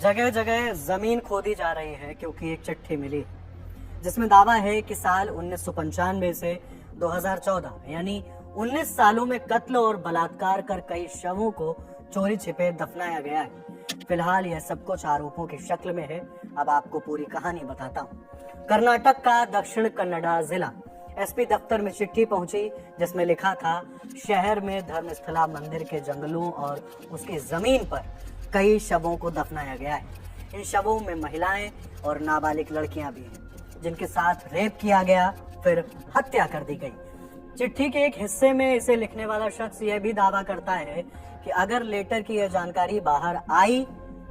जगह जगह जमीन खोदी जा रही है क्योंकि एक चिट्ठी मिली जिसमें दावा है कि साल 1995 से 2014 यानी 19 सालों में कत्ल और बलात्कार कर कई शवों को चोरी छिपे दफनाया गया है। फिलहाल यह सब कुछ आरोपों की शक्ल में है। अब आपको पूरी कहानी बताता हूँ। कर्नाटक का दक्षिण कन्नड़ा जिला एसपी दफ्तर में चिट्ठी पहुंची जिसमें लिखा था, शहर में धर्मस्थला मंदिर के जंगलों और उसकी जमीन पर कई शवों को दफनाया गया है। इन शवों में महिलाएं और नाबालिग लड़कियां भी हैं जिनके साथ रेप किया गया, फिर हत्या कर दी गई। चिट्ठी के एक हिस्से में इसे लिखने वाला शख्स यह भी दावा करता है कि अगर लेटर की यह जानकारी बाहर आई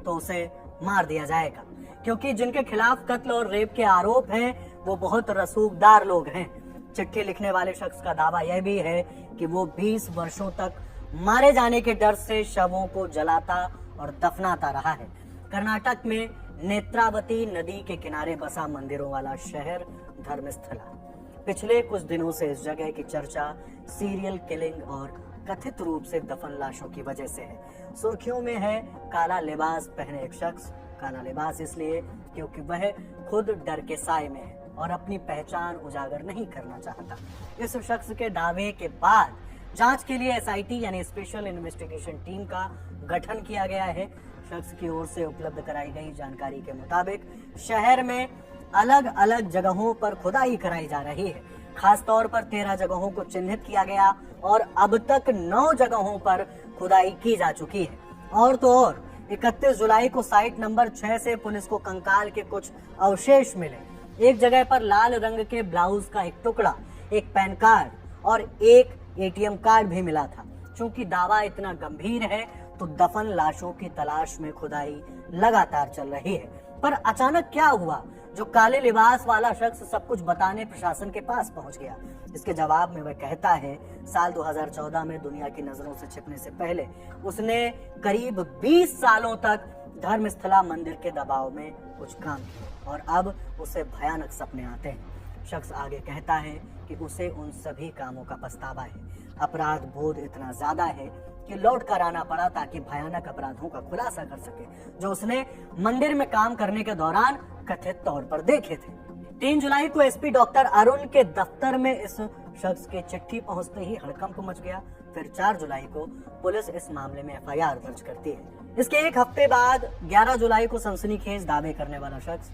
तो उसे मार दिया जाएगा, क्योंकि जिनके खिलाफ कत्ल और रेप के आरोप हैं वो बहुत रसूखदार लोग हैं। चिट्ठी लिखने वाले शख्स का दावा यह भी है कि वो 20 वर्षों तक मारे जाने के डर से शवों को जलाता और दफनाता रहा है। कर्नाटक में नेत्रावती नदी के किनारे बसा मंदिरों वाला शहर धर्मस्थला पिछले कुछ दिनों से इस जगह की चर्चा सीरियल किलिंग और कथित रूप से दफन लाशों की वजह से है। सुर्खियों में है काला लिबास पहने एक शख्स। काला लिबास इसलिए क्योंकि वह खुद डर के साए में है और अपनी पहचान उजागर नहीं करना चाहता। इस शख्स के दावे के बाद जांच के लिए एसआईटी यानी स्पेशल इन्वेस्टिगेशन टीम का गठन किया गया है। शख्स की ओर से उपलब्ध कराई गई जानकारी के मुताबिक शहर में अलग अलग जगहों पर खुदाई कराई जा रही है। खास तौर पर 13 जगहों को चिन्हित किया गया और अब तक 9 जगहों पर खुदाई की जा चुकी है। और तो और 31 जुलाई को साइट नंबर 6 से पुलिस को कंकाल के कुछ अवशेष मिले। एक जगह पर लाल रंग के ब्लाउज का एक टुकड़ा, एक पैन कार्ड और एक एटीएम कार्ड भी मिला था। चूंकि दावा इतना गंभीर है तो दफन लाशों की तलाश में खुदाई लगातार चल रही है। पर अचानक क्या हुआ जो काले लिबास वाला शख्स सब कुछ बताने प्रशासन के पास पहुंच गया? इसके जवाब में वह कहता है, साल 2014 में दुनिया की नजरों से छिपने से पहले उसने करीब 20 सालों तक धर्मस्थला मंदिर के दबाव में कुछ काम किया और अब उसे भयानक सपने आते हैं। शख्स आगे कहता है कि उसे उन सभी कामों का पछतावा है। अपराध बोध इतना ज्यादा है कि लौट कर आना पड़ा ताकि भयानक अपराधों का खुलासा कर सके जो उसने मंदिर में काम करने के दौरान कथित तौर पर देखे थे। 3 जुलाई को एसपी डॉक्टर अरुण के दफ्तर में इस शख्स की चिट्ठी पहुंचते ही हड़कंप मच गया। फिर 4 जुलाई को पुलिस इस मामले में एफआईआर दर्ज करती है। इसके एक हफ्ते बाद 11 जुलाई को सनसनीखेज दावे करने वाला शख्स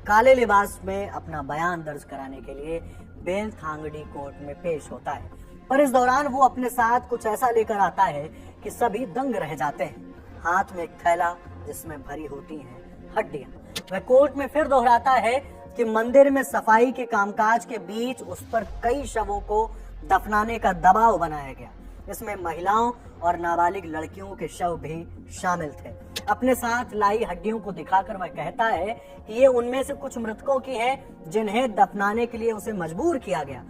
काले लिबास में अपना बयान दर्ज कराने के लिए बेलथांगडी कोर्ट में पेश होता है। पर इस दौरान वो अपने साथ कुछ ऐसा लेकर आता है कि सभी दंग रह जाते हैं। हाथ में एक थैला जिसमें भरी होती हैं हड्डियां। वह कोर्ट में फिर दोहराता है कि मंदिर में सफाई के कामकाज के बीच उस पर कई शवों को दफनाने का दबाव बनाया गया। इसमें महिलाओं और नाबालिग लड़कियों के शव भी शामिल थे। अपने साथ लाई हड्डियों को दिखाकर वह कहता है कि ये उनमें से कुछ मृतकों की है जिन्हें दफनाने के लिए उसे मजबूर किया गया।